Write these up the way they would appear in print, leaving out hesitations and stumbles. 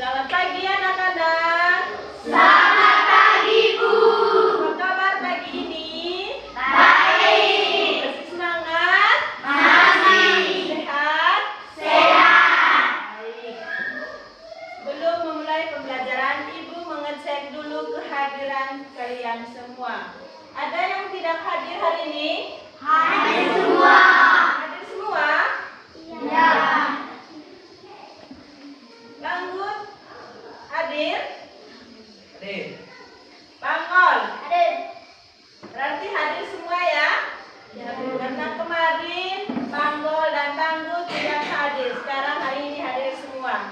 Selamat pagi anak-anak. Selamat pagi, Bu. Apa kabar pagi ini? Baik. Masih semangat? Masih. Sehat? Sehat. Baik. Sebelum memulai pembelajaran, Ibu mengecek dulu kehadiran kalian semua. Ada yang tidak hadir hari ini? Hadir semua. Hadir semua? Iya. Langgut? Hadir? Hadir. Pangol? Hadir. Berarti hadir semua ya? Karena kemarin Panggol dan Tanggut tidak hadir. Sekarang hari ini hadir semua.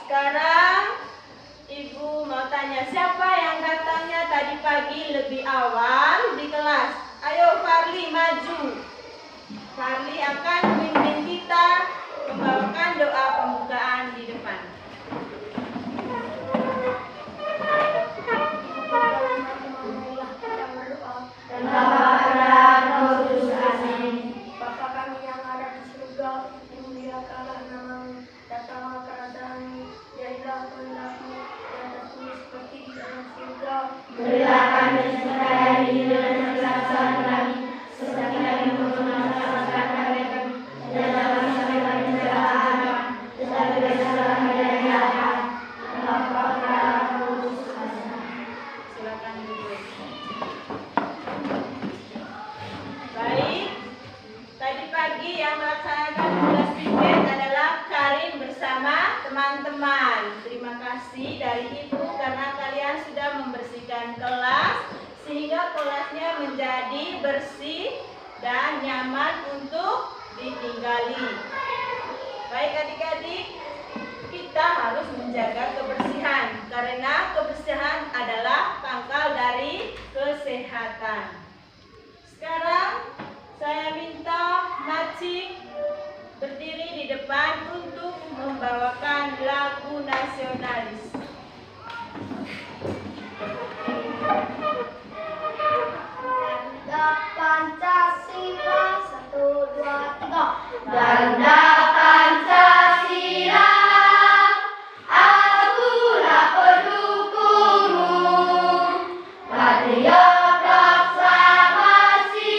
Sekarang Ibu mau tanya, siapa yang datangnya tadi pagi lebih awal di kelas? Ayo Farli maju. Farli akan memimpin kita membawakan doa pembukaan di depan. Bapa kami yang ada di surga, dimuliakanlah namamu, datanglah kerajaanmu, jadilah kehendakmu di atas bumi seperti di dalam surga. Berilah kami sekali dan kesalahan kami, seperti kami memaafkan kami, dan jangan sampai kami terlalu, tetapi berilah dari jahat. Bapa kami Silakan duduk. Baik, tadi pagi yang melaksanakan tugas debate adalah Karin bersama teman-teman. Terima kasih dari Ibu karena kalian sudah membersihkan kelas sehingga kelasnya menjadi bersih dan nyaman untuk ditinggali. Baik adik-adik, kita harus menjaga kebersihan karena kebersihan adalah pangkal dari kesehatan. Sekarang saya minta Macik berdiri di depan untuk membawakan lagu nasionalis. Ganda Pancasila, 1, 2, 3. Ganda Pancasila, akulah pendukungmu, patriot proklamasi,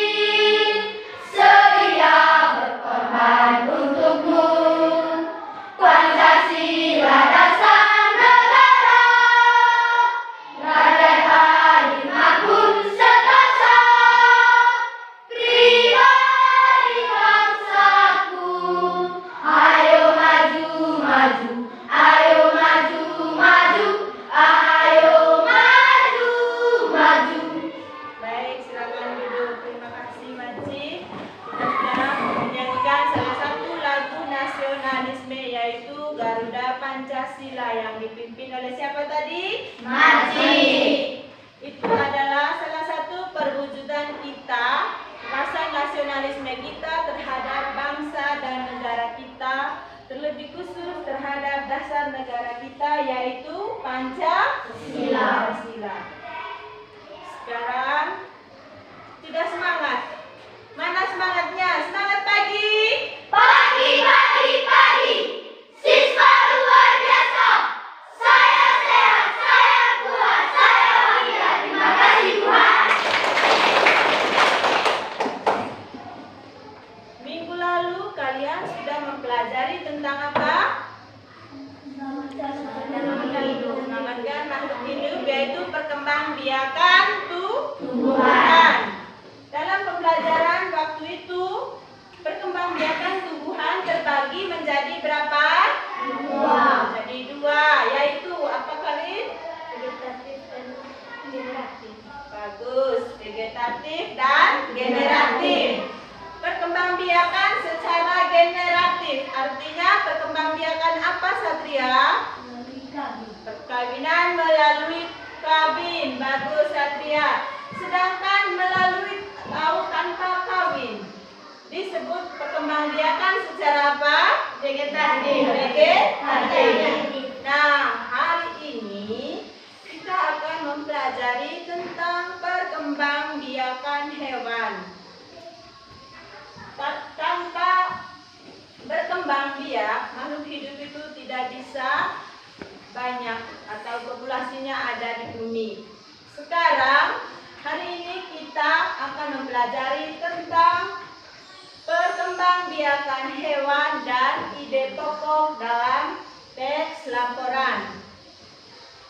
sedia berkorban untukmu. Pancasila dasar negara, radai hadir makmur sekasa, pribadi bangsaku. Ayo maju, maju, ayo maju, maju, ayo maju, maju. Baik, silakan duduk. Terima kasih Macik. Kita sudah menyanyikan salah satu lagu nasionalisme yaitu Garuda Pancasila yang dipimpin oleh siapa tadi? Macik. Itu adalah salah satu perwujudan kita, rasa nasionalisme kita terhadap bangsa dan negara kita, terlebih khusus terhadap dasar negara kita yaitu Pancasila. Sekarang sudah semangat. Mana semangatnya? Semangat pagi. Pagi, pagi, pagi, siswa luar biasa. Saya sehat, saya kuat, saya bahagia. Terima kasih Tuhan. Minggu lalu kalian sudah mempelajari tentang apa? Mengamankan makhluk hidup yaitu perkembangbiakan tumbuhan. Dalam pembelajaran waktu itu perkembangbiakan tumbuhan terbagi menjadi berapa? Jadi dua, yaitu apa Karin? Vegetatif dan generatif. Bagus, vegetatif dan generatif. Perkembangbiakan secara generatif, artinya perkembangbiakan apa Satria? Perkawinan melalui kawin, bagus Satria. Sedangkan melalui atau tanpa kawin disebut perkembangbiakan secara apa? Vegetatif. Nah, hari ini kita akan mempelajari tentang perkembangbiakan hewan. Tanpa berkembang biak, makhluk hidup itu tidak bisa banyak atau populasinya ada di bumi. Sekarang, hari ini kita akan mempelajari tentang perkembangbiakan hewan dan ide pokok dalam teks laporan.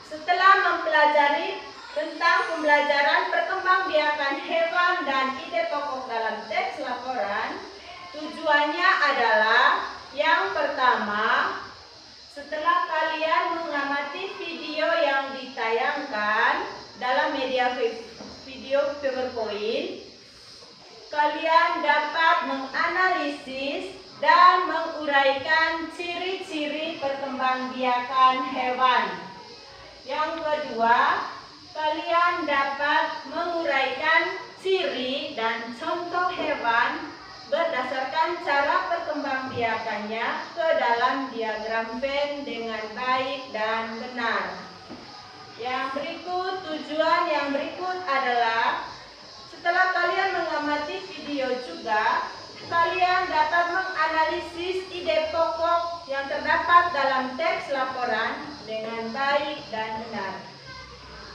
Setelah mempelajari tentang pembelajaran perkembangbiakan hewan dan ide pokok dalam teks laporan, tujuannya adalah yang pertama, setelah kalian mengamati video yang ditayangkan dalam media video PowerPoint, kalian dapat menganalisis dan menguraikan ciri-ciri perkembangbiakan hewan. Yang kedua, kalian dapat menguraikan ciri dan contoh hewan berdasarkan cara perkembangbiakannya ke dalam diagram Venn dengan baik dan benar. Tujuan yang berikut adalah setelah kalian mengamati video juga, kalian dapat menganalisis ide pokok yang terdapat dalam teks laporan dengan baik dan benar.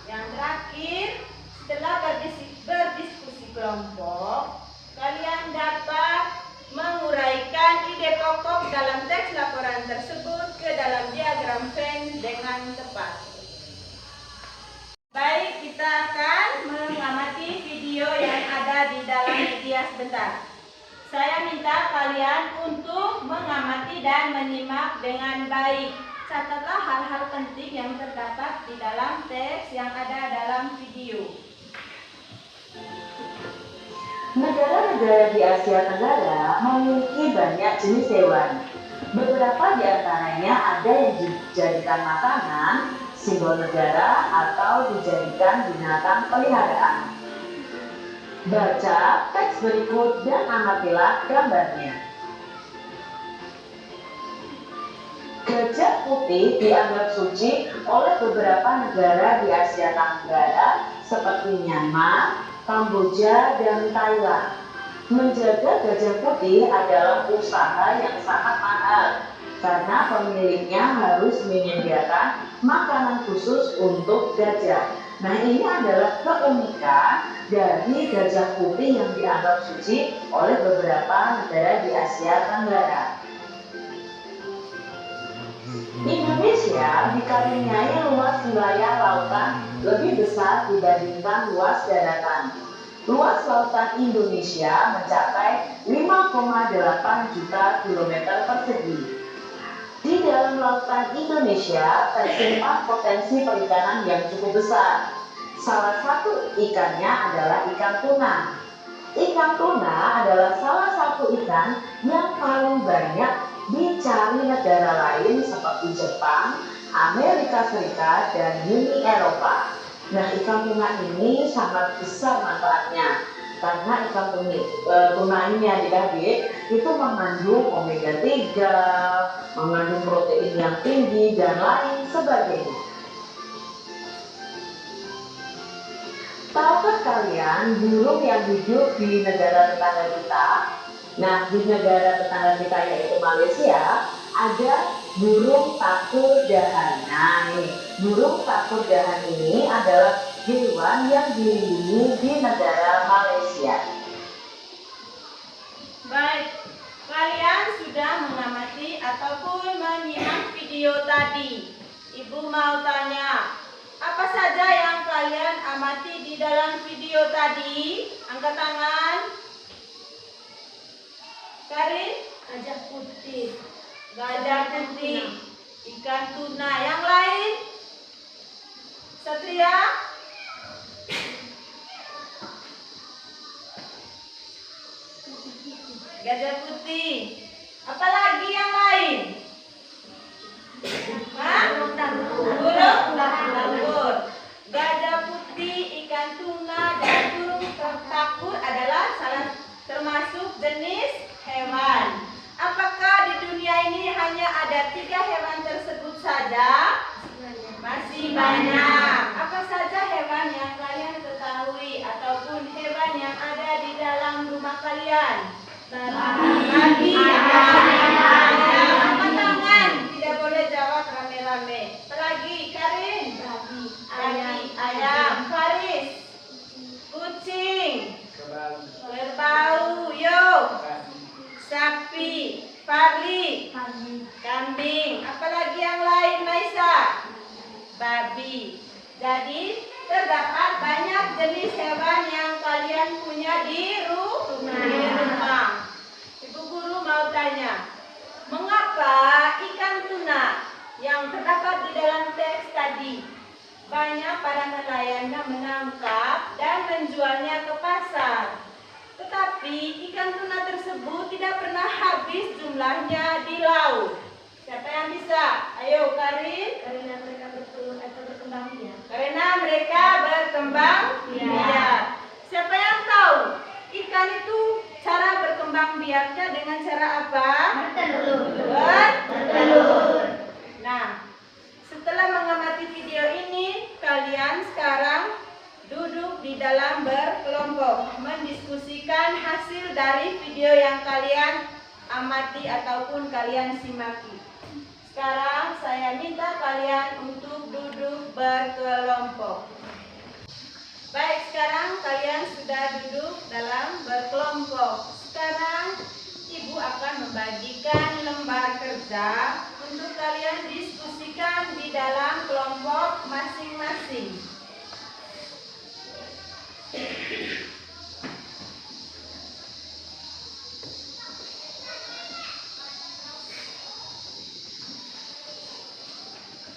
Yang terakhir, setelah berdiskusi kelompok, kalian dapat menguraikan ide pokok dalam teks laporan tersebut ke dalam diagram Venn dengan tepat. Baik, kita akan mengamati video yang ada di dalam media sebentar. Saya minta kalian untuk mengamati dan menyimak dengan baik. Catatlah hal-hal penting yang terdapat di dalam teks yang ada dalam video. Negara-negara di Asia Tenggara memiliki banyak jenis hewan. Beberapa di antaranya ada yang dijadikan makanan, simbol negara, atau dijadikan binatang peliharaan. Baca teks berikut dan amatilah gambarnya. Gajah putih dianggap suci oleh beberapa negara di Asia Tenggara seperti Myanmar, Kamboja, dan Thailand. Menjaga gajah putih adalah usaha yang sangat mahal karena pemiliknya harus menyediakan makanan khusus untuk gajah. Nah, ini adalah keunikan dari gajah putih yang dianggap suci oleh beberapa negara di Asia Tenggara. Indonesia dikaruniai luas wilayah lautan lebih besar dibandingkan luas daratan. Luas lautan Indonesia mencapai 5,8 juta kilometer persegi. Di dalam lautan Indonesia tersimpan potensi perikanan yang cukup besar. Salah satu ikannya adalah ikan tuna. Ikan tuna adalah salah satu ikan yang paling banyak dicari negara lain seperti Jepang, Amerika Serikat, dan Uni Eropa. Nah, ikan tuna ini sangat besar manfaatnya karena ikan tuna ini adik-adik itu mengandung omega 3, mengandung protein yang tinggi, dan lain sebagainya. Tahukah kalian burung yang hidup di negara tetangga kita? Nah, di negara tetangga kita yaitu Malaysia, ada burung takur dahan. Nah, nih, burung takur dahan ini adalah hewan yang dilindungi di negara Malaysia. Baik, kalian sudah mengamati ataupun menyimak video tadi. Ibu mau tanya, apa saja yang kalian amati di dalam video tadi? Angkat tangan. Karin? Gajah putih. Gajah putih, ikan tuna. Yang lain? Satria? Gajah putih. Apalagi yang lain? Burung takur. Gajah putih, ikan tuna, dan burung takur adalah termasuk jenis hewan. Apakah di dunia ini hanya ada 3 hewan tersebut saja? Masih banyak. Apa saja hewan yang kalian ketahui ataupun hewan yang ada di dalam rumah kalian? Babi. Angkat tangan. Tidak boleh jawab rame-rame. Apalagi? Farli, Kambing. kambing. Apalagi yang lain, Maisa? Babi. Jadi terdapat banyak jenis hewan yang kalian punya di rumah. Ibu guru mau tanya, mengapa ikan tuna yang terdapat di dalam teks tadi banyak para nelayan yang menangkap dan menjualnya ke pasar? Tetapi ikan tuna tersebut tidak pernah habis jumlahnya di laut. Siapa yang bisa? Ayo, Karin. Karena mereka berkembang biak. Karena mereka berkembang biak. Siapa yang tahu ikan itu cara berkembang biaknya dengan cara apa? Bertelur. Nah, setelah mengamati video ini, kalian sekarang duduk di dalam berkelompok, mendiskusikan hasil dari video yang kalian amati ataupun kalian simaki. Sekarang saya minta kalian untuk duduk berkelompok. Baik, sekarang kalian sudah duduk dalam berkelompok. Sekarang Ibu akan membagikan lembar kerja untuk kalian diskusikan di dalam kelompok masing-masing.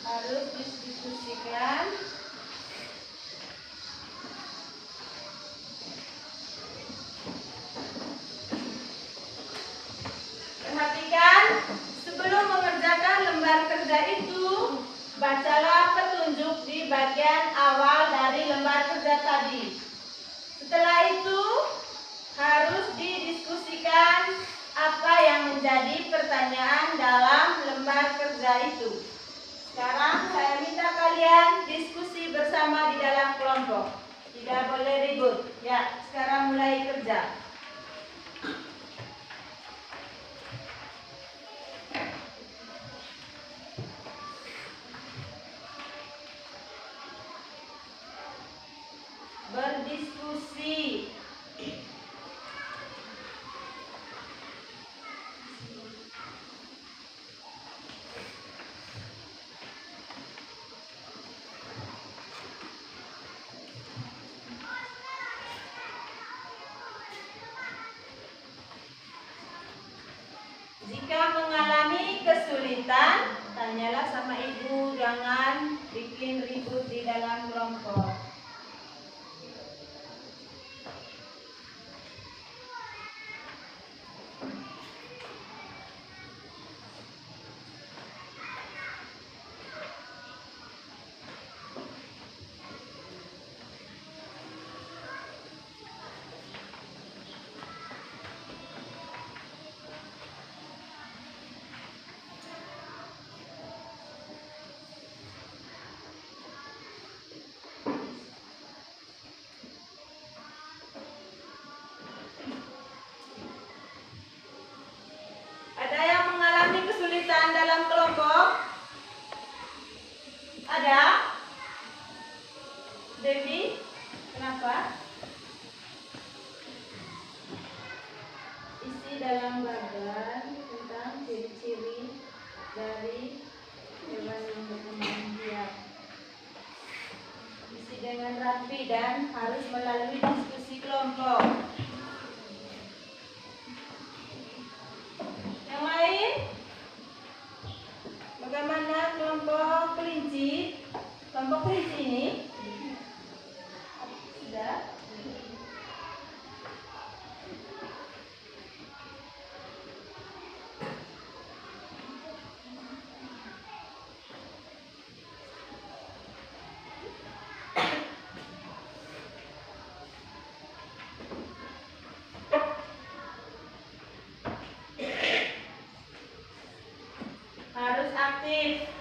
Harus didiskusikan. Perhatikan, sebelum mengerjakan lembar kerja itu, bacalah petunjuk di bagian awal dari lembar kerja tadi. Setelah itu, harus didiskusikan apa yang menjadi pertanyaan dalam lembar kerja itu. Sekarang saya minta kalian diskusi bersama di dalam kelompok. Tidak boleh ribut. Ya, sekarang mulai kerja. Berdiskusi. Jika mengalami kesulitan, tanyalah sama ibu, jangan bikin ribut di dalam kelompok. Ada yang mengalami kesulitan dalam kelompok? Ada? Devi? Kenapa? Isi dalam bagan tentang ciri-ciri dari hewan yang berkembang biak. Isi dengan rapi dan harus melalui diskusi kelompok. Yang lain? Bagaimana kelompok kelinci? Kelompok kelinci ini? Sudah? Harus aktif,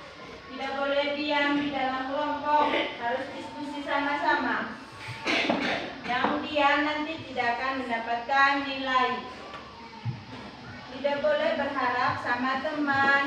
tidak boleh diam di dalam kelompok, harus diskusi sama-sama. Yang diam nanti tidak akan mendapatkan nilai. Tidak boleh berharap sama teman.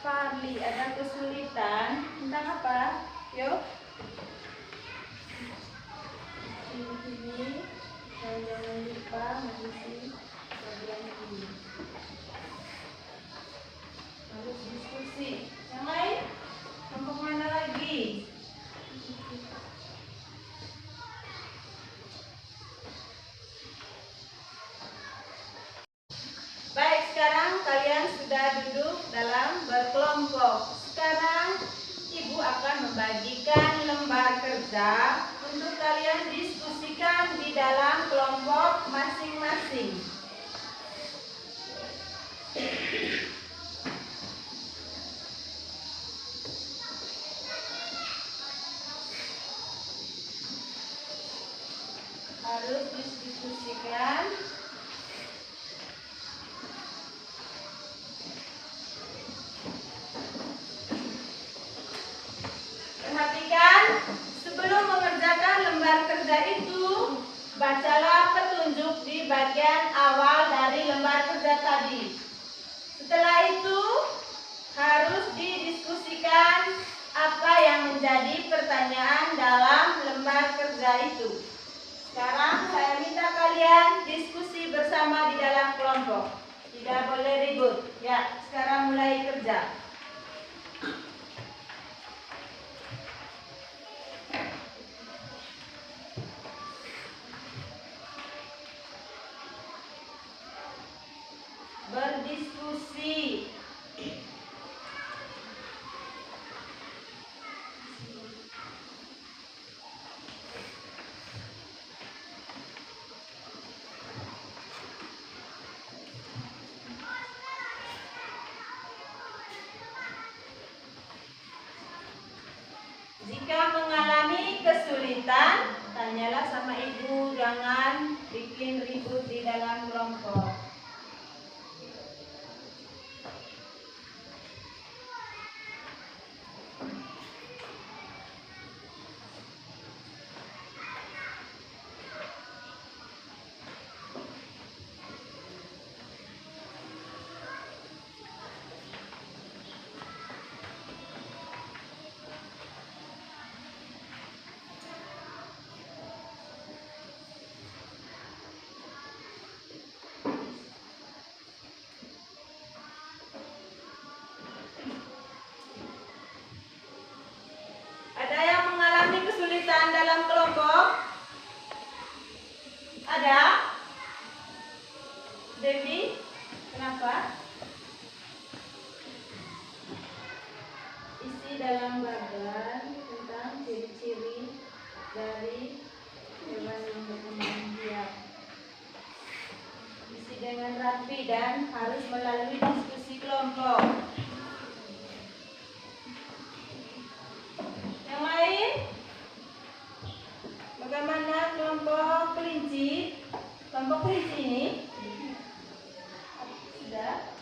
Farli ada kesulitan tentang apa? Yuk. Ini dan jangan lupa mengisi bagian ini. Harus diskusi. Yang lain? Kelompok mana lagi? Baik, sekarang kalian sudah duduk dalam berkelompok. Sekarang Ibu akan membagikan lembar kerja untuk kalian diskusikan di dalam kelompok masing-masing. Harus didiskusikan. Perhatikan, sebelum mengerjakan lembar kerja itu, bacalah petunjuk di bagian awal dari lembar kerja tadi. Setelah itu, harus didiskusikan apa yang menjadi pertanyaan dalam lembar kerja itu. Sekarang saya minta kalian diskusi bersama di dalam kelompok. Tidak boleh ribut. Ya, sekarang mulai kerja. Berdiskusi. Jika mengalami kesulitan, tanyalah sama ibu, jangan bikin ribut di dalam kelompok. Ada yang mengalami kesulitan dalam kelompok? Ada? Devi? Kenapa? Isi dalam bagan tentang ciri-ciri dari hewan yang berkembang biak. Isi dengan rapi dan harus melalui diskusi kelompok. Yang lain? Bagaimana kelompok kelinci? Kelompok kelinci ini? Sudah?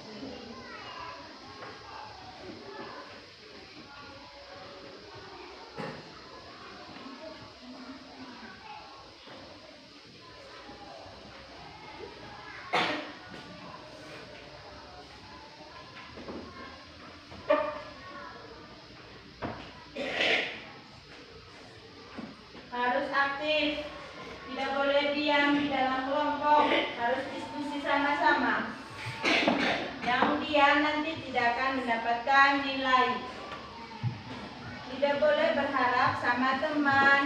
Harus aktif, tidak boleh diam di dalam kelompok, harus diskusi sama-sama. Yang diam nanti tidak akan mendapatkan nilai. Tidak boleh berharap sama teman.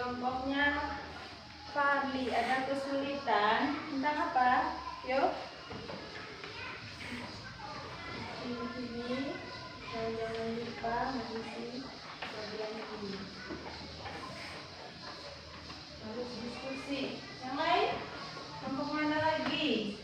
Kelompoknya Fadli ada kesulitan tentang apa? Yuk. Ini jangan lupa mengisi bagian ini. Harus diskusi. Yang lain? Kelompok mana lagi?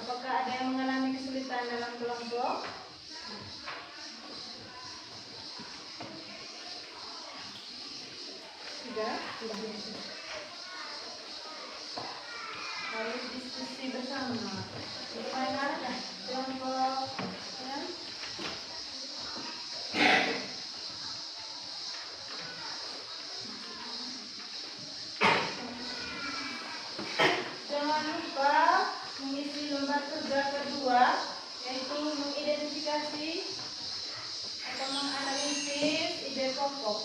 Apakah ada yang mengalami kesulitan dalam kelompok? Sudah? Harus diskusi bersama. Bagaimana kelompok? Ya? Jangan lupa mengisi lembar kerja kedua, yaitu mengidentifikasi atau menganalisis ide pokok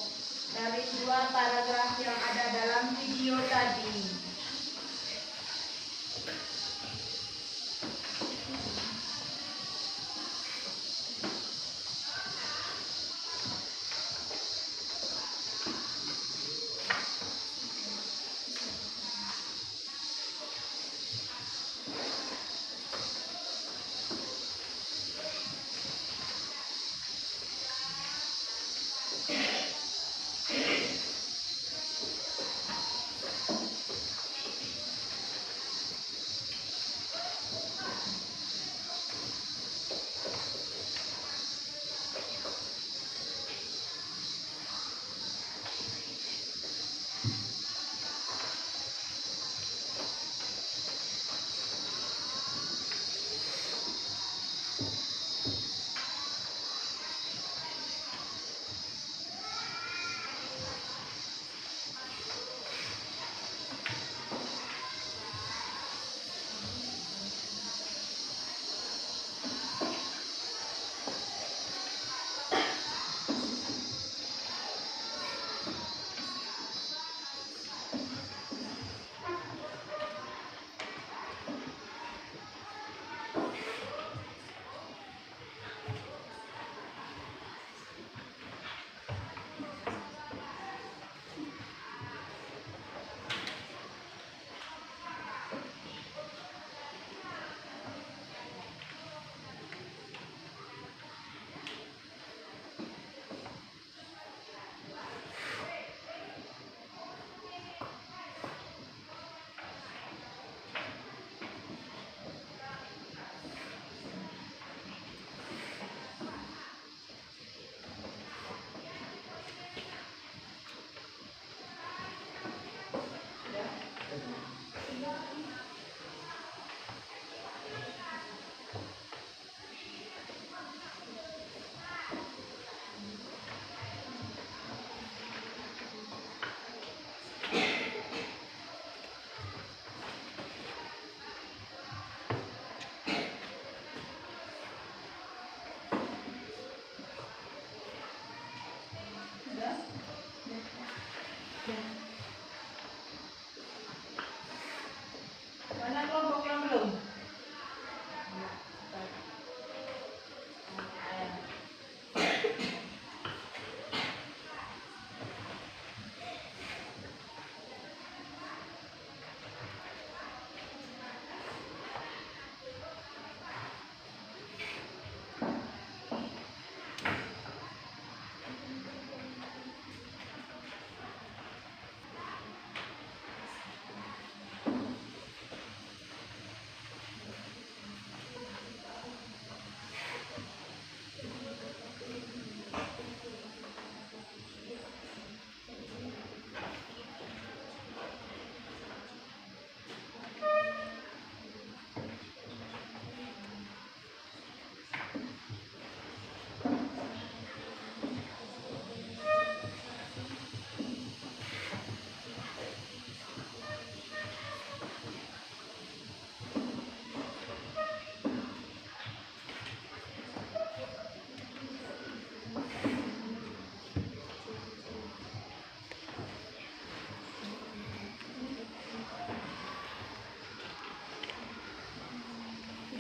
dari dua paragraf yang ada dalam video tadi.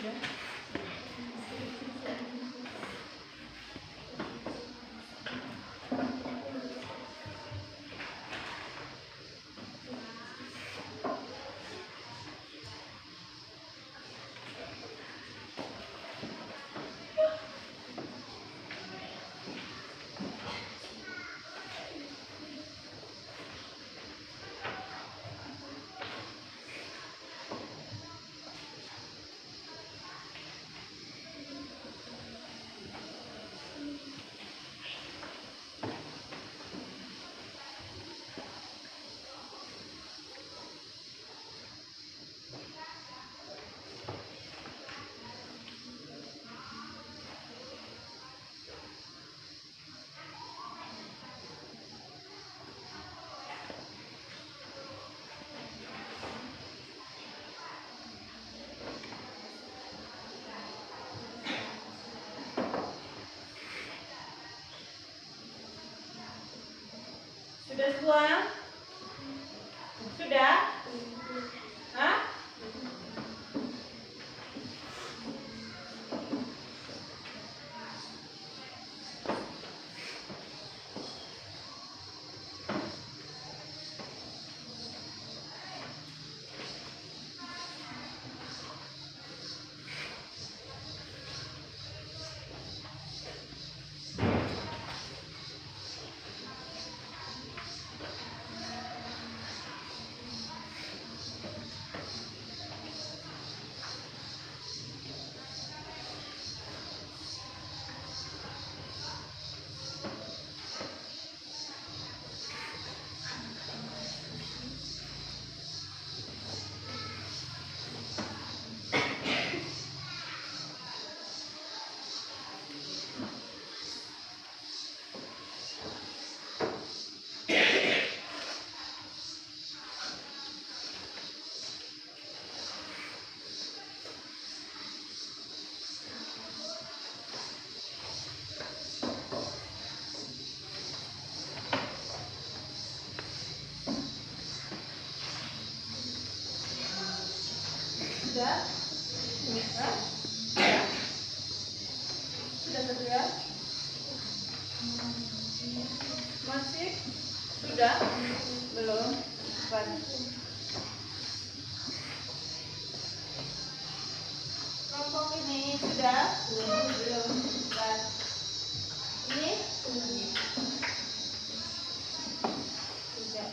Sudah semua? Sudah? Hah? Sudah? Hah? Sudah satu ya? Masih? Sudah? Belum? Bukan. Kelompok ini sudah? Belum. Bukan. Ini? Sudah.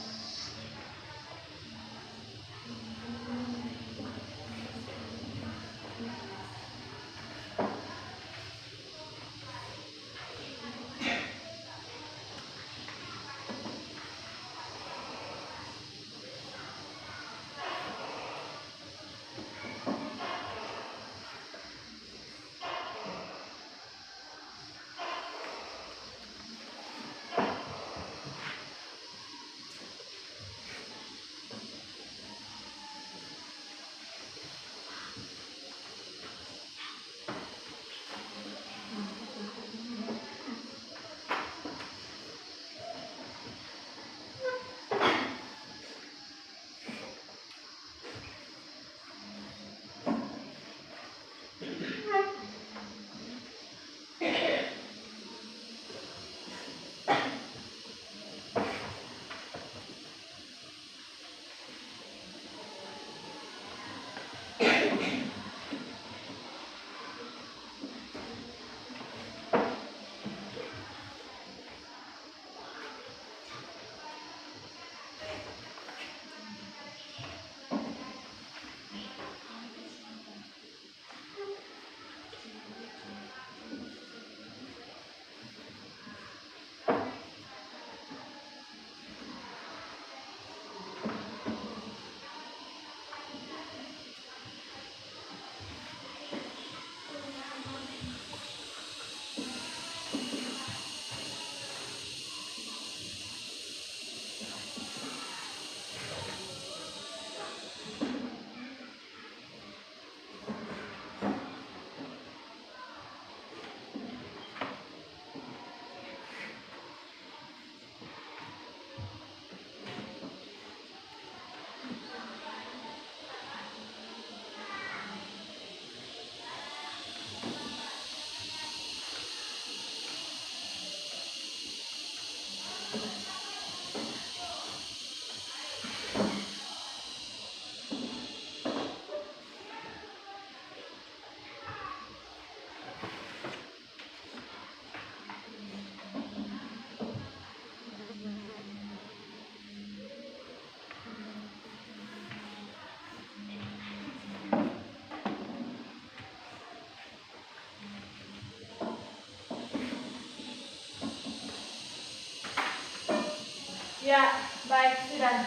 Ya, baik, sudah.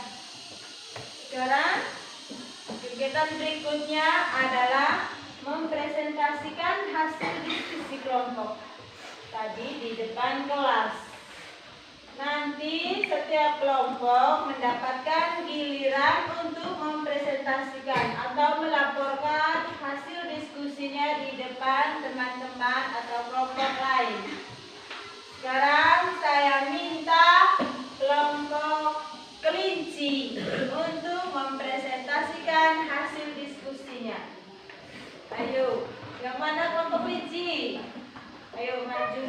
Sekarang kegiatan berikutnya adalah mempresentasikan hasil diskusi kelompok tadi di depan kelas. Nanti setiap kelompok mendapatkan giliran untuk mempresentasikan atau melaporkan hasil diskusinya di depan teman-teman atau kelompok lain. Sekarang saya minta kelompok kelinci untuk mempresentasikan hasil diskusinya. Ayo, yang mana kelompok kelinci? Ayo maju.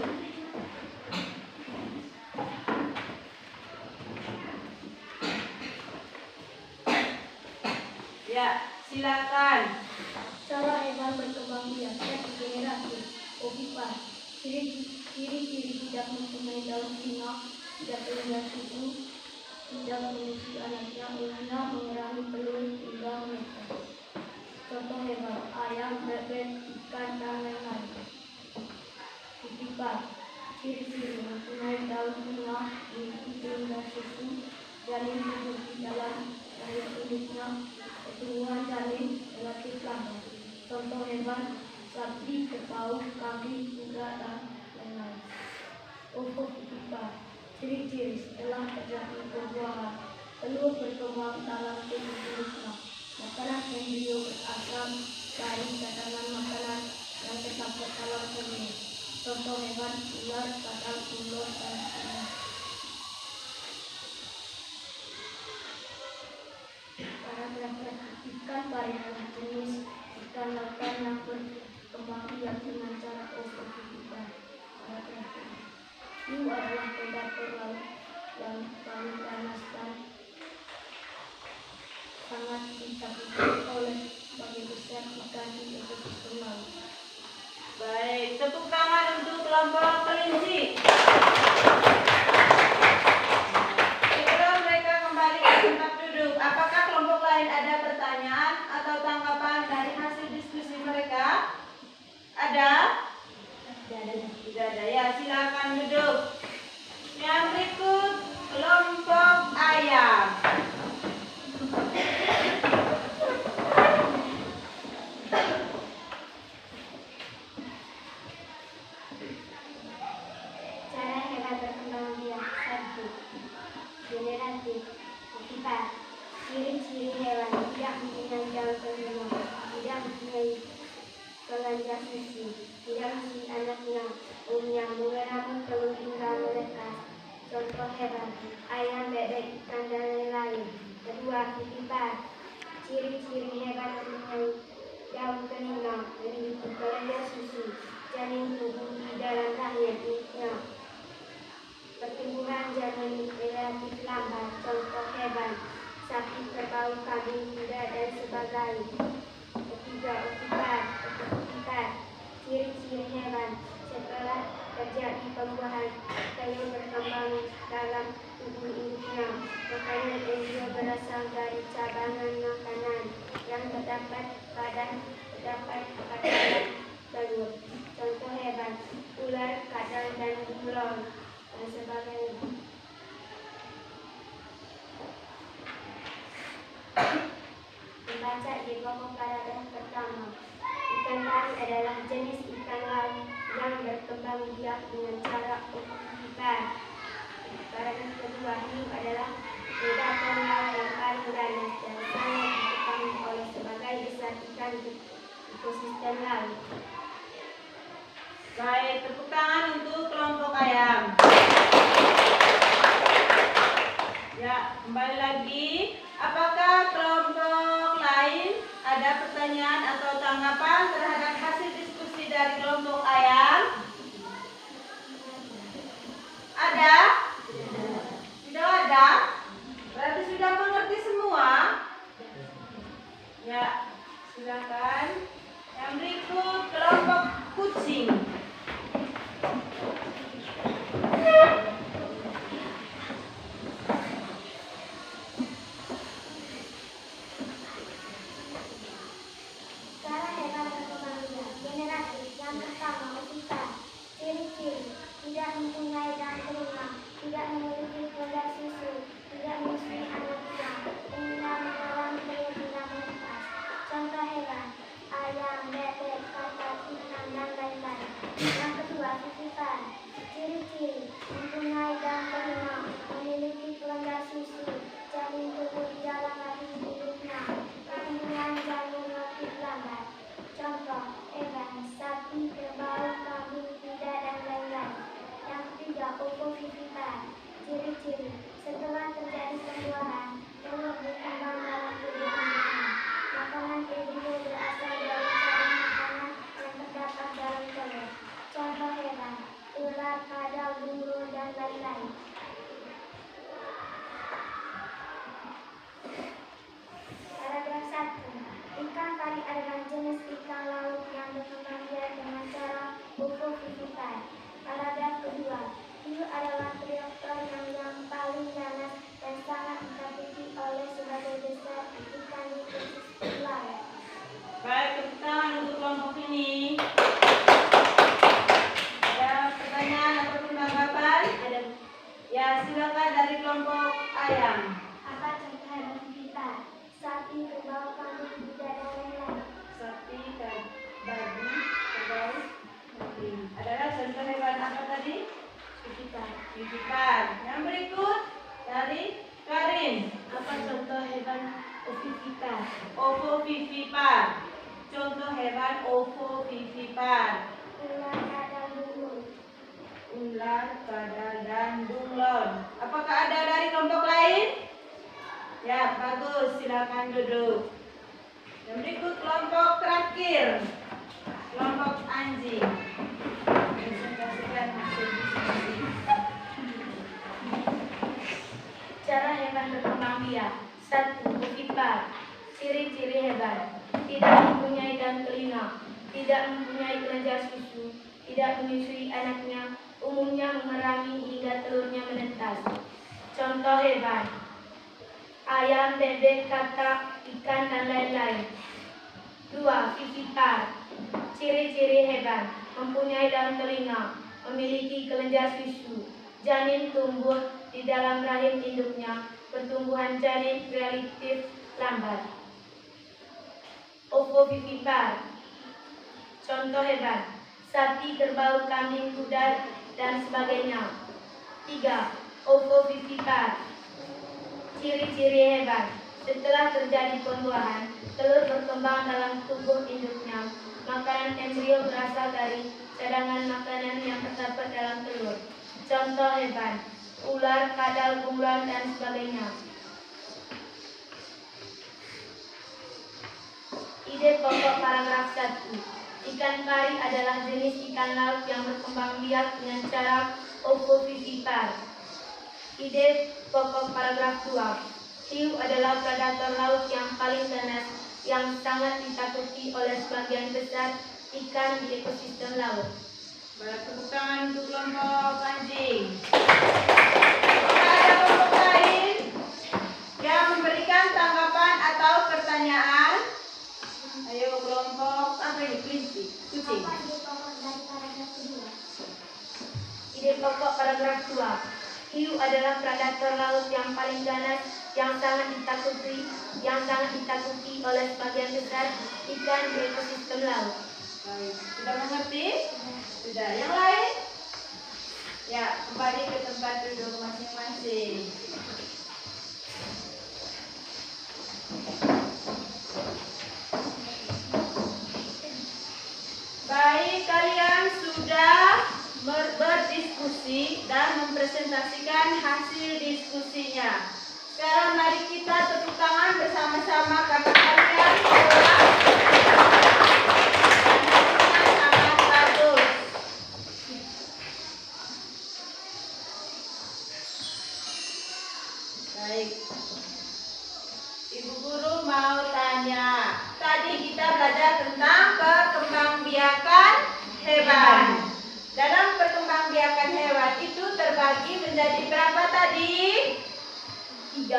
Ya, silakan. Cara hewan berkembang biak regeneratif. Ovipar. Ciri-ciri tidak mempunyai daun tinggal, tidak punya susu, tidak mengisi anaknya, umumnya mengurangi telur hingga menetas. Contoh hewan: ayam, bebek, ikan, dan lain-lain. Ovipar. Ciri-ciri mempunyai daun tinggal, memiliki telur dan susu, janin hidup di dalam air induknya, pertumbuhan janin relatif lambat. Contoh hewan: sapi, kerbau, kambing, kuda, dan lain-lain. Ovipar. Ciri-ciri setelah terjadi pembuahan, telur berkembang dalam tubuh induknya. Makanan embrio berasal dari cadangan makanan yang terdapat dalam telur. Contoh hewan: ular, kadal, ular, dan lain-lain. Paragraf ikan pari adalah jenis ikan lautan yang berkembang biak dengan cara ovipar. Paragraf hiu adalah predator laut yang paling ganas dan sangat ditakuti oleh sebagian besar ikan di ekosistem laut. Baik, tepuk tangan untuk kelompok kelinci. Sebelum mereka kembali ke tempat duduk, apakah kelompok lain ada pertanyaan atau tanggapan dari hasil diskusi mereka? Ada? Tidak ada. Ya, silakan duduk. Yang berikut kelompok ayam. Cara hewan berkembang biak. 1. Generatif. Ovipar. Ciri-ciri hewan: tidak mempunyai daun pengenal, tidak mempunyai kelenjar susu, tidak mengisi anaknya, umumnya mengurangi telur hingga menetas. Contoh hewan: ayam, bebek, ikan, dan lain-lain. 2. Ovipar. Ciri-ciri hewan: mempunyai daun peninggal, memiliki kelenjar susu, janin tumbuh di dalam rahim induknya, pertumbuhan janin relatif lambat. Contoh hewan: sapi, kerbau, kambing, kuda, dan sebagainya. 3. Ovipar. Ciri-ciri hewan: setelah terjadi pembuahan, telur berkembang dalam tubuh induknya. Makanan embrio berasal dari cadangan makanan yang terdapat pada dalam telur. Contoh hewan: ular, kadal, dan bunglon, dan sebagainya. Membaca di pokok paragraf pertama. Ikan pari adalah jenis ikan laut yang berkembang biak dengan cara ovipar. Paragraf kedua. Hiu adalah predator laut yang paling ganas dan sangat diketahui oleh sebagian besar ikan di ekosistem laut. Baik, tepuk tangan untuk kelompok ayam. Ya, kembali lagi. Apakah kelompok lain ada pertanyaan atau tanggapan terhadap hasil diskusi dari kelompok ayam? Ada? Tidak ada? Berarti sudah mengerti semua? Ya, silakan. Yang berikut kelompok kucing. Cara hewan berkembang Yang kedua, titipan. Ciri-ciri: mempunyai daun telinga, memiliki kelenjar susu, janin tumbuh di dalam rahim induknya, pertumbuhan janin relatif lambat. Contoh: hewan, sapi, kerbau, kambing, kuda, dan lain-lain. Yang ketiga, ovovivipar. Ciri-ciri: setelah terjadi pembuahan, telur berkembang dalam tubuh induknya. Makanan embrio berasal dari cairan makanan yang terdapat dalam telur. Contoh hewan: ular, kadal, bunglon, dan lain-lain. Paragraf 1. Ikan pari adalah jenis ikan laut yang berkembang biak dengan cara ovovivipar. Paragraf kedua. Hiu adalah predator yang paling ganas dan sangat ditakuti oleh sebagai besar ikan di ekosistem laut. Baik, tepuk tangan untuk kelompok ini. Ada pertanyaan ataupun tanggapan? Ada. Ya, silakan dari kelompok ayam. Apa contoh hewan vivipan? Sapi, kerbau, kambing, kuda, dan lain-lain. Sapi, babi, kerbau, kambing. Adalah contoh hewan apa tadi? Vivipan. Vivipan. Yang berikut dari Karin. Apa contoh hewan ovovivipar? Ovovivipar. Contoh hewan ovovivipar. Ular, kadal, bunglon. Ular, kadal, dan bunglon. Apakah ada dari kelompok lain? Ya, bagus. Silakan duduk. Yang berikut kelompok terakhir. Kelompok anjing. Presentasikan hasil diskusi. Cara hewan berkembang biak. 1. Ovipar. Ciri-ciri hewan: tidak mempunyai daun telinga, tidak mempunyai kelenjar susu, tidak menyusui anaknya, umumnya mengerami hingga telurnya menetas. Contoh hewan: ayam, bebek, katak, ikan, dan lain-lain. 2. Vivipar. Ciri-ciri hewan: mempunyai daun telinga, memiliki kelenjar susu, janin tumbuh di dalam rahim induknya, pertumbuhan janin relatif lambat. Ovovivipar. Contoh hewan: sapi, kerbau, kambing, kuda, dan sebagainya. 3. Ovovivipar. Ciri-ciri hewan: setelah terjadi pembuahan, telur berkembang dalam tubuh induknya. Makanan embrio berasal dari cadangan makanan yang terdapat dalam telur. Contoh hewan: ular, kadal, bunglon, dan sebagainya. Ide pokok paragraf 1. Ikan pari adalah jenis ikan laut yang berkembang biak dengan cara ovovivipar. Ide pokok paragraf 2. Hiu adalah predator laut yang paling ganas yang sangat ditakuti oleh sebagian besar ikan di ekosistem laut. Baik, tepuk tangan untuk kelompok anjing. Apakah ada kelompok lain yang memberikan tanggapan atau pertanyaan? Ayo kelompok apa ini? Kelinci, kucing. Apa ide pokok dari paragraf kedua? Ide pokok paragraf 2. Hiu adalah predator laut yang paling ganas yang sangat ditakuti oleh sebagian besar ikan di ekosistem laut. Baik, sudah mengerti? Sudah. Yang lain? Ya, kembali ke tempat duduk masing-masing. Baik, kalian sudah berdiskusi dan mempresentasikan hasil diskusinya. Sekarang mari kita tepuk tangan bersama-sama karena kalian telah sangat bagus. Baik. Ibu guru mau tanya. Tadi kita belajar tentang perkembangbiakan hewan. Dalam perkembangbiakan hewan itu terbagi menjadi berapa tadi? 3.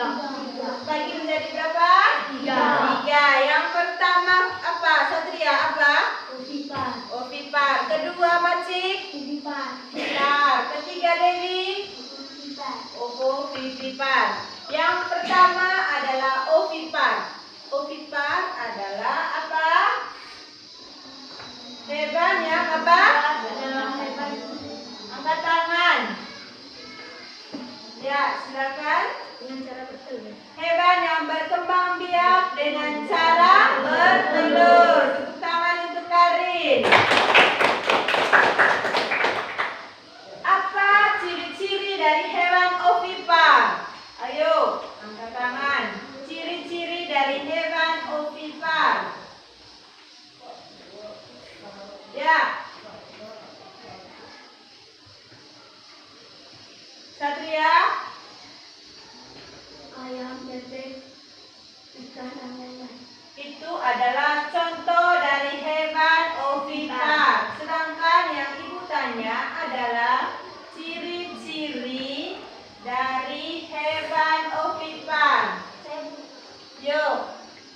Bagi menjadi berapa? 3. 3. Yang pertama apa? Satria apa? Ovipar. Ovipar. Kedua Macik? Vivipar. Vipar. Ketiga Dewi? Vivipar. Ovovivipar. Yang pertama adalah ovipar. Ovipar adalah apa? Hewan yang apa? Angkat tangan. Ya, silakan. Dengan cara bertelur. Hewan yang berkembang biak dengan cara bertelur. Tepuk tangan untuk Karin. Apa ciri-ciri dari hewan ovipar? Ayo, angkat tangan. Ciri-ciri dari hewan ovipar. Ya. Satria. Ayam, bebek, ikan, dan lain-lain. Itu adalah contoh dari hewan ovipar. Sedangkan yang ibu tanya adalah ciri-ciri dari hewan ovipar. Yuk.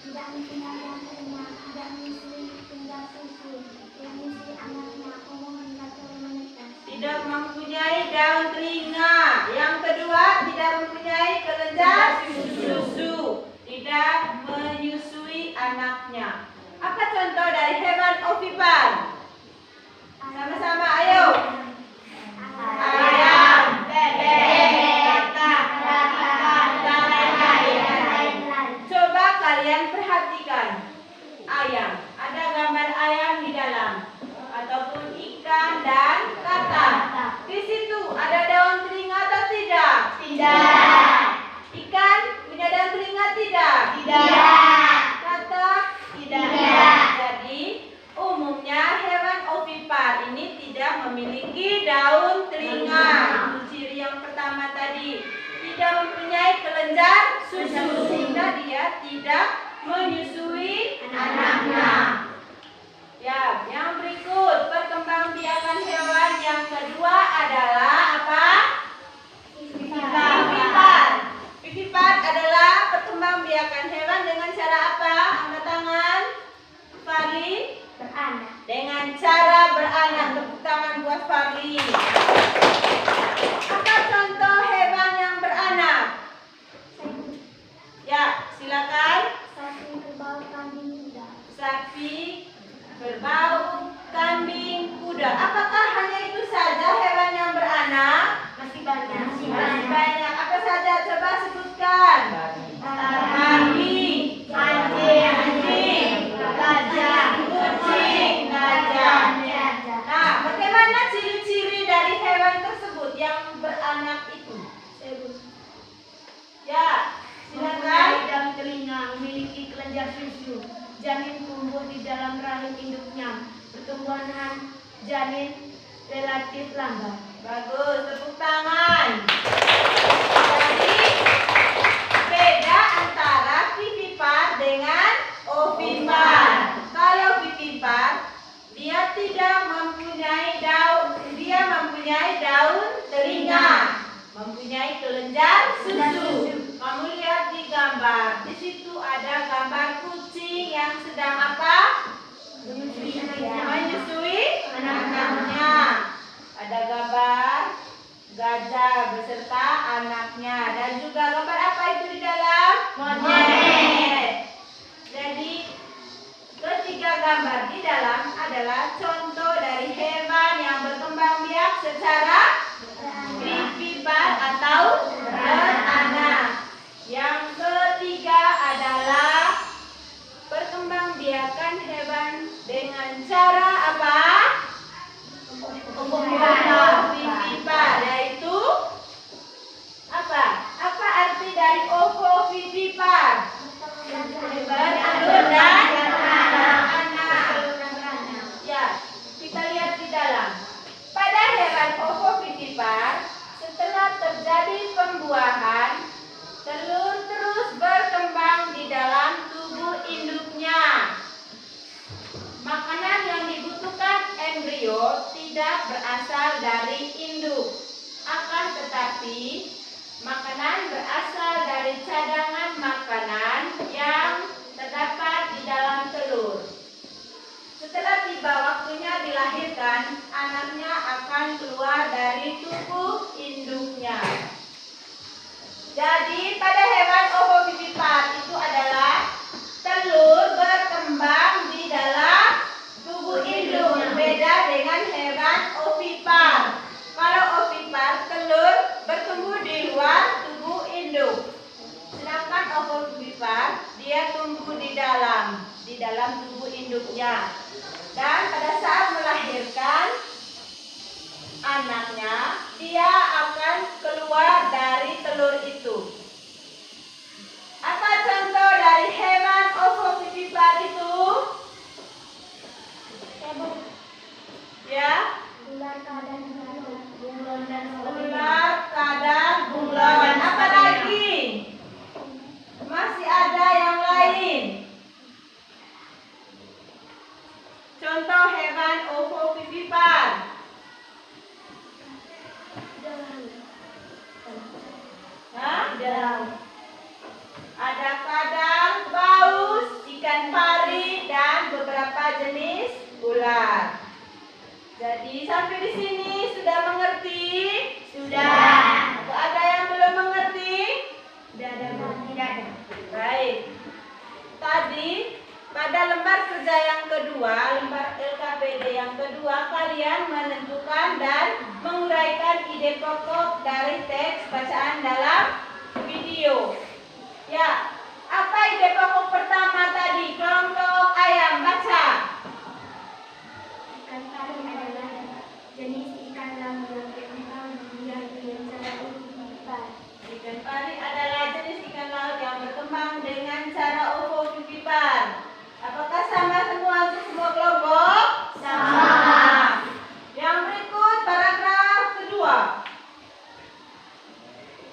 Tidak mempunyai rumah, tidak menyusui hingga susu, tidak menyusui anaknya, umum hingga turun menetas. Tidak mempunyai daun telinga. Yang kedua, tidak mempunyai kelenjar susu. Tidak menyusui anaknya. Apa contoh dari hewan ovipar? Sama-sama, ayo. Ayam, bebek, ikan, dan lain-lain. Coba kalian perhatikan ayam. Ada gambar ayam di dalam, ataupun ikan dan katak. Di situ ada daun telinga atau tidak? Tidak. Ikan punya daun telinga tidak? Tidak. Katak? Tidak. Jadi umumnya hewan ovipar ini tidak memiliki daun telinga. Itu ciri yang pertama tadi. Tidak mempunyai kelenjar susu sehingga dia tidak menyusui anaknya. Ya, yang berikut perkembangbiakan hewan yang kedua adalah apa? Vivipar. Vivipar adalah perkembangbiakan hewan dengan cara apa? Angkat tangan. Farli. Beranak. Dengan cara beranak. Tepuk tangan buat Farli. Apa contoh hewan yang beranak? Ya, silakan. Sapi, kerbau, kambing, kuda. Sapi, berbau, kambing, kuda. Apakah hanya itu saja hewan yang beranak? Masih banyak. Masih banyak. Apa saja? Coba sebutkan. Babi, anjing, Gajah. kucing, gajah. Nah, bagaimana ciri-ciri dari hewan tersebut yang beranak itu? Ya, silakan. Mempunyai daun telinga, memiliki kelenjar susu, janin tumbuh di dalam rahim induknya, pertumbuhan janin relatif lambat. Bagus, tepuk tangan. Jadi, beda antara vivipar dengan ovipar. Kalau vivipar, dia tidak mempunyai daun, dia mempunyai daun telinga, mempunyai kelenjar susu. Kamu lihat di gambar, di situ ada gambar kucing yang sedang apa? Menyusui anaknya. Ada gambar gajah beserta anaknya dan juga gambar apa itu di dalam? Monyet. Jadi ketiga gambar di dalam adalah contoh dari hewan yang berkembang biak secara vivipar atau beranak. Yang ketiga adalah perkembangbiakan hewan dengan cara apa? Ovovivipar, yaitu apa? Apa arti dari ovovivipar? Bertelur dan beranak. Ya, kita lihat di dalam. Pada hewan ovovivipar, setelah terjadi pembuahan, telur terus berkembang di dalam tubuh induknya. Makanan yang dibutuhkan embrio tidak berasal dari induk. Akan tetapi, makanan berasal dari cadangan makanan yang terdapat di dalam telur. Setelah tiba waktunya dilahirkan, anaknya akan keluar dari tubuh induknya. Jadi pada hewan ovovivipar itu adalah telur berkembang di dalam tubuh induk, berbeda dengan hewan ovipar. Kalau Ya. Dan pada saat melahirkan anaknya, dia akan keluar dari telur itu. Apa contoh dari hewan ovovivipar itu? Ya. Ular, kadang, bunglon, dan Ular, kadang, bunglon. Apa lagi? Masih ada yang lain. Contoh hewan ovovivipar. Hah? Ada kadang, paus, ikan pari, dan beberapa jenis ular. Jadi sampai di sini sudah mengerti? Sudah. Atau ada yang belum mengerti? Tidak ada. Baik. Tadi pada lembar kerja yang kedua, lembar LKPD yang kedua, kalian menentukan dan menguraikan ide pokok dari teks bacaan dalam video. Ya, apa ide pokok pertama tadi? Kelompok ayam, baca. Ikan pari adalah jenis ikan laut yang berkembang biak dengan cara ovovivipar. Ikan pari adalah jenis ikan laut yang berkembang dengan cara ovovivipar. Apakah sama semua untuk semua kelompok? Sama. Yang berikut paragraf kedua.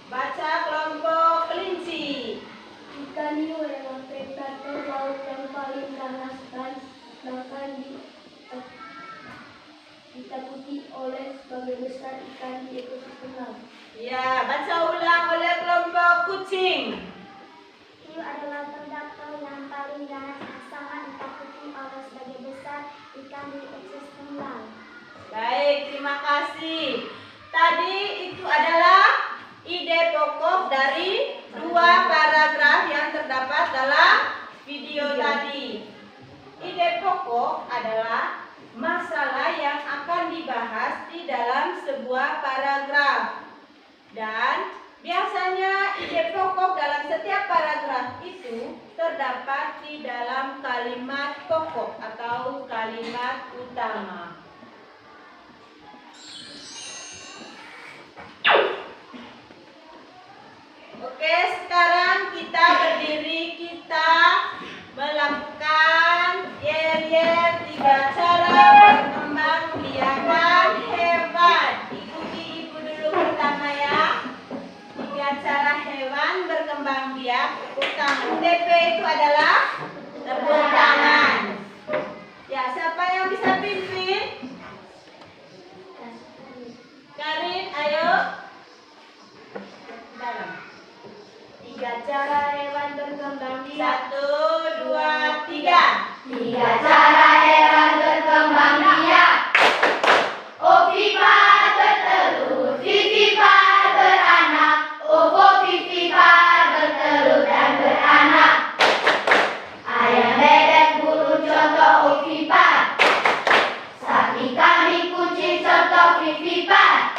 Baca kelompok kelinci. Ikan hiu adalah predator laut yang paling ganas dan bahkan ditakuti oleh sebagian besar ikan di ekosistem laut. Ya, baca ulang oleh kelompok kucing. Hiu adalah predator yang paling ganas dan sangat ditakuti oleh sebagian besar ikan di ekosistem laut. Baik, terima kasih. Tadi itu adalah ide pokok dari dua paragraf yang terdapat dalam video tadi. Ide pokok adalah masalah yang akan dibahas di dalam sebuah paragraf. Dan biasanya ide pokok dalam setiap paragraf itu terdapat di dalam kalimat pokok atau kalimat utama. Oke, sekarang kita berdiri, kita melakukan yel-yel 3 cara berkembang biakan hewan. Ikuti ibu dulu pertama ya. 3 cara hewan berkembang biak. Utama TP itu adalah tepuk tangan. Ya, siapa yang bisa pimpin? Karin, ayo. Dalam. 3 cara hewan berkembang biak. 1, 2, 3. 3 cara hewan berkembang biak. Ovipar bertelur, vivipar beranak. Ovovivipar bertelur dan beranak. Ayam, bebek, burung contoh ovipar. Sapi, kambing, kucing contoh vivipar.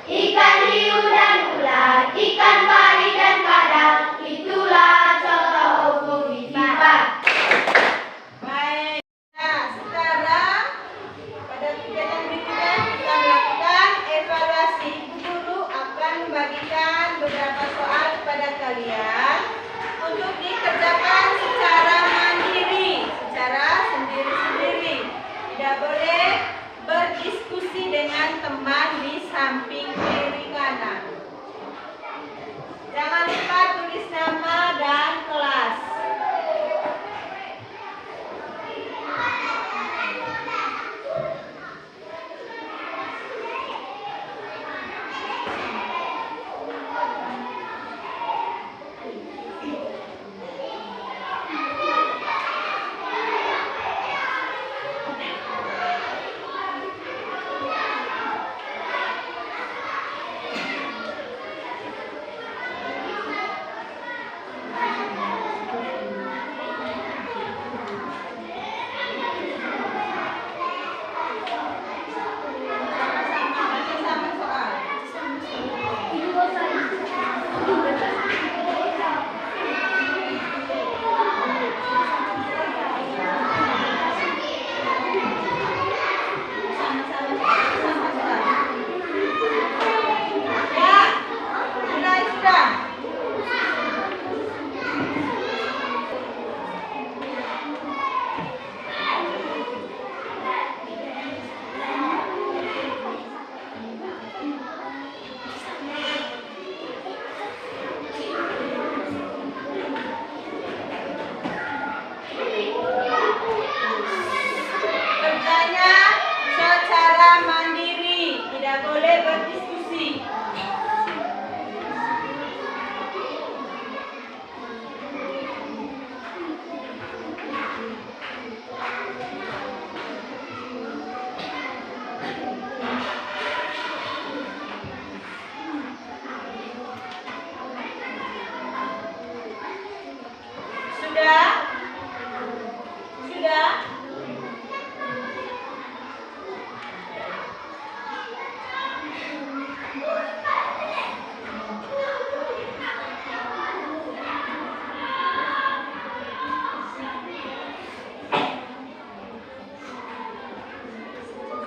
Ikan hiu dan ular, ikan pari dan kadal, itulah contoh ovovivipar. Baik. Nah, sekarang pada kegiatan berikutnya kita melakukan evaluasi. Ibu guru akan membagikan beberapa soal kepada kalian untuk dikerjakan secara mandiri, secara sendiri-sendiri. Tidak boleh berdiskusi dengan teman di samping kiri kanan. Jangan lupa tulis nama dan kelas.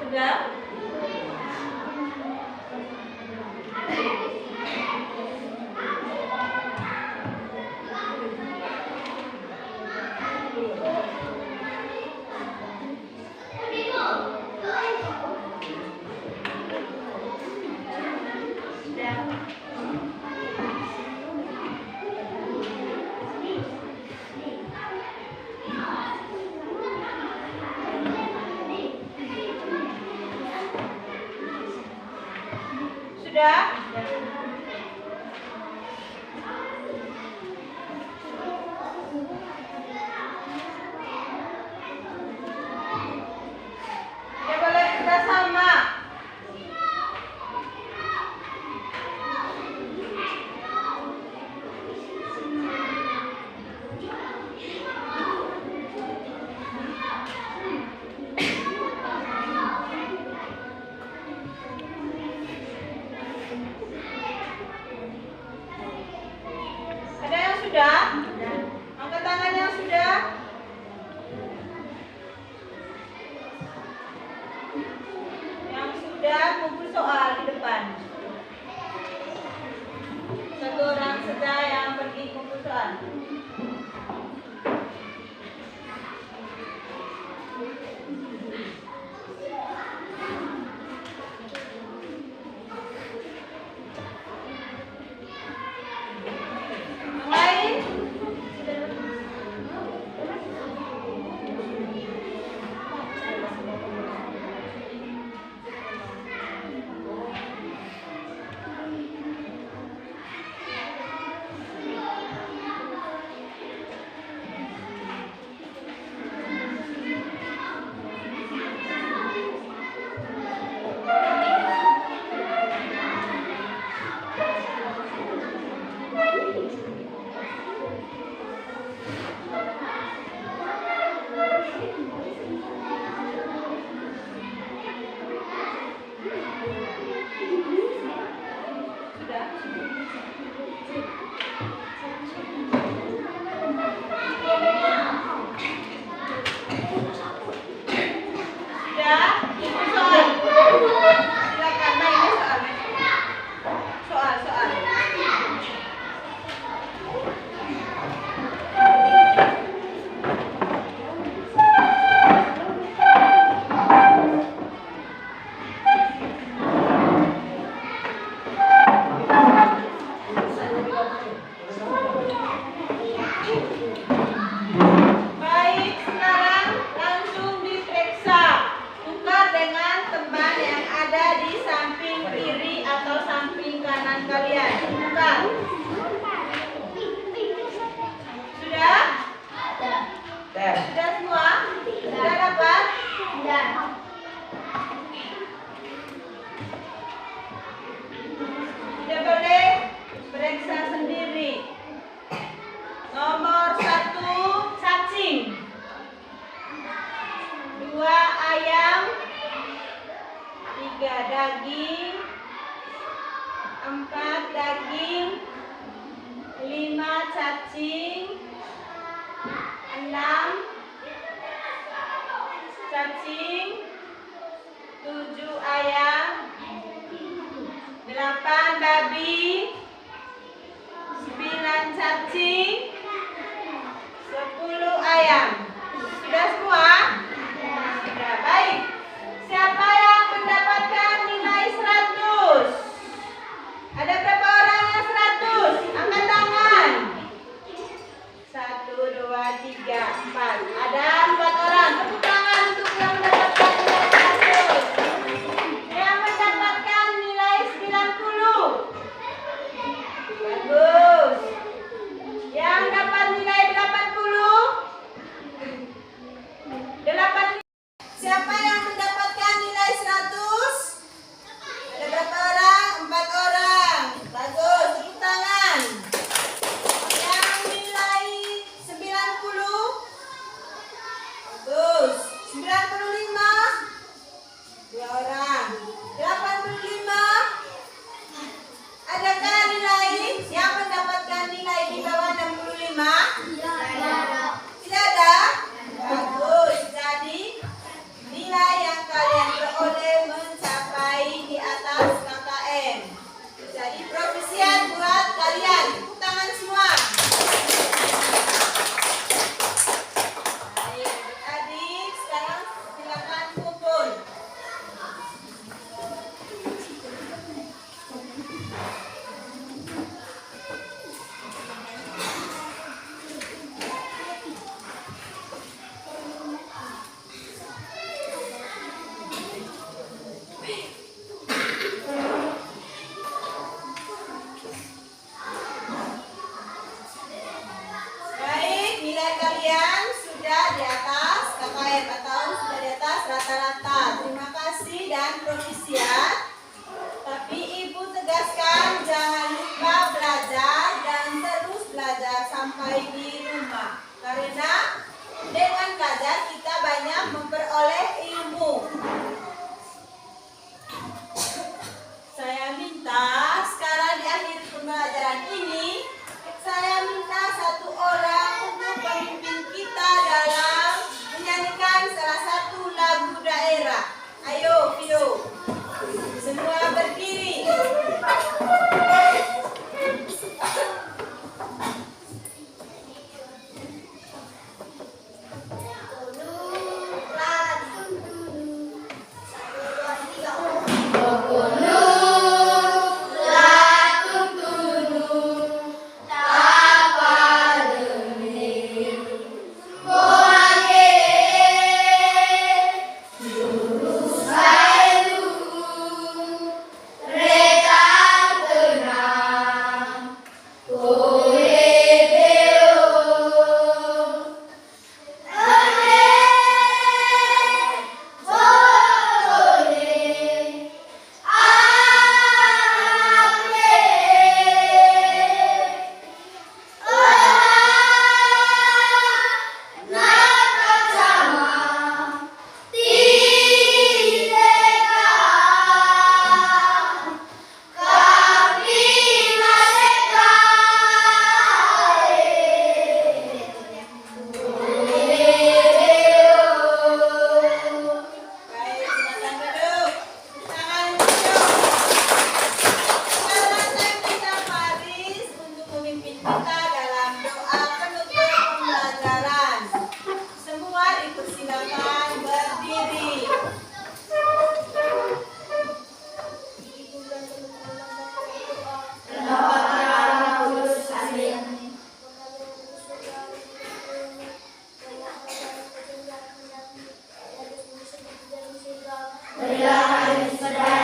Sudah? Sudah? Ya boleh kita sama. Ada yang sudah? Angkat tangan yang sudah. Yang sudah kumpul soal di depan. Satu orang saja yang pergi kumpul soal. Yang lain? Sudah? Kumpul soal. Silakan, nah ini soalnya. Soal. Baik, sekarang langsung diperiksa. Tukar dengan teman yang ada di samping kiri atau samping kanan kalian. Tukar. Sudah? Tes. Sudah semua? Sudah dapat? Tidak boleh periksa sendiri. Nomor 1 cacing, 2 ayam, 3 daging, 4 daging, 5 cacing, 6 cacing, 7 ayam, 8 babi, 9 cacing, 10 ayam. Sudah semua? Sudah, baik. Siapa yang mendapatkan nilai 100? Ada berapa orang yang 100? Angkat tangan. 1, 2, 3, 4. Ada 4 orang. Tepuk tangan untuk yang mendapatkan dan Provisia. Tapi Ibu tegaskan jangan lupa belajar dan terus belajar sampai di rumah. Karena dengan belajar kita banyak memperoleh ilmu. Saya minta sekarang di akhir pembelajaran ini, saya minta satu orang untuk pemimpin kita dalam menyanyikan salah satu lagu daerah. Ayo, Vio. Semua berdiri. Berilah kami